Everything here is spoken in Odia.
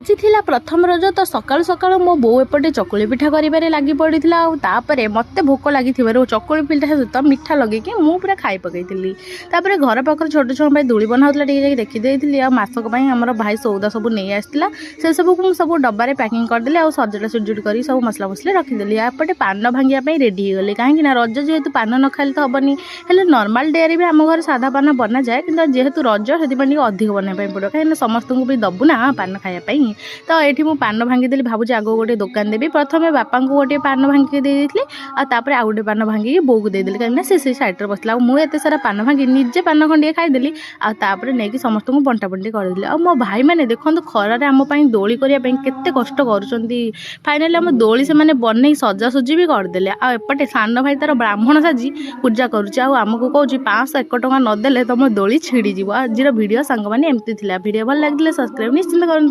ଆଜି ଥିଲା ପ୍ରଥମ ରଜ ତ ସକାଳୁ ସକାଳୁ ମୋ ବୋଉ ଏପଟେ ଚକୁଳି ପିଠା କରିବାରେ ଲାଗି ପଡ଼ିଥିଲା। ଆଉ ତାପରେ ମୋତେ ଭୋକ ଲାଗିଥିବାରୁ ଚକୁଳି ପିଠା ସହିତ ମିଠା ଲଗେଇକି ମୁଁ ପୁରା ଖାଇ ପକାଇଥିଲି। ତାପରେ ଘର ପାଖରେ ଛୋଟ ଛୁଆଙ୍କ ପାଇଁ ଦୋଳି ବନା ହେଉଥିଲା, ଟିକେ ଯାଇକି ଦେଖିଦେଇଥିଲି। ଆଉ ମାସକ ପାଇଁ ଆମର ଭାଇ ସଉଦା ସବୁ ନେଇ ଆସିଥିଲା, ସେସବୁକୁ ମୁଁ ସବୁ ଡବାରେ ପ୍ୟାକିଂ କରିଦେଲି। ଆଉ ସଜଡ଼ା ସଜୁଡ଼ି କରି ସବୁ ମସଲା ମସଲି ରଖିଦେଲି। ଏପଟେ ପାନ ଭାଙ୍ଗିବା ପାଇଁ ରେଡ଼ି ହେଇଗଲି, କାହିଁକି ନା ରଜ ଯେହେତୁ ପାନ ନ ଖାଇଲେ ତ ହେବନି। ହେଲେ ନର୍ମାଲ ଡେରେ ବି ଆମ ଘରେ ସାଧା ପାନ ବନାଯାଏ, କିନ୍ତୁ ଯେହେତୁ ରଜ ସେଥିପାଇଁ ଟିକେ ଅଧିକ ବନାଇବା ପାଇଁ ପଡ଼ିବ, କାହିଁକିନା ସମସ୍ତଙ୍କୁ ବି ଦେବୁ ନା ପାନ ଖାଇବା ପାଇଁ। ତ ଏଠି ମୁଁ ପାନ ଭାଙ୍ଗିଦେଲି, ଭାବୁଛି ଆଗକୁ ଗୋଟେ ଦୋକାନ ଦେବି। ପ୍ରଥମେ ବାପାଙ୍କୁ ଗୋଟିଏ ପାନ ଭାଙ୍ଗିକି ଦେଇଦେଇଥିଲି, ଆଉ ତାପରେ ଆଉ ଗୋଟେ ପାନ ଭାଙ୍ଗିକି ବୋଉକୁ ଦେଇଦେଲି, କାହିଁକିନା ସେ ସାଇଡ଼୍ରେ ବସିଥିଲା। ଆଉ ମୁଁ ଏତେ ସାରା ପାନ ଭାଙ୍ଗି ନିଜେ ପାନ ଖଣ୍ଡିଏ ଖାଇଦେଲି, ଆଉ ତାପରେ ନେଇକି ସମସ୍ତଙ୍କୁ ବଣ୍ଟା ବଣ୍ଟି କରିଦେଲି। ଆଉ ମୋ ଭାଇମାନେ ଦେଖନ୍ତୁ ଖରାରେ ଆମ ପାଇଁ ଦୋଳି କରିବା ପାଇଁ କେତେ କଷ୍ଟ କରୁଛନ୍ତି। ଫାଇନାଲି ଆମ ଦୋଳି ସେମାନେ ବନେଇ ସଜାସଜି ବି କରିଦେଲେ। ଆଉ ଏପଟେ ସାନ ଭାଇ ତାର ବ୍ରାହ୍ମଣ ସାଜି ପୂଜା କରୁଛି, ଆଉ ଆମକୁ କହୁଛି 500-1 ଟଙ୍କା ନଦେଲେ ତମ ଦୋଳି ଛିଡ଼ିଯିବ। ଆଜିର ଭିଡ଼ିଓ ସାଙ୍ଗମାନେ ଏମିତି ଥିଲା। ଭିଡ଼ିଓ ଭଲ ଲାଗିଥିଲେ ସବସ୍କ୍ରାଇବ୍ ନିଶ୍ଚିନ୍ତ କରନ୍ତୁ।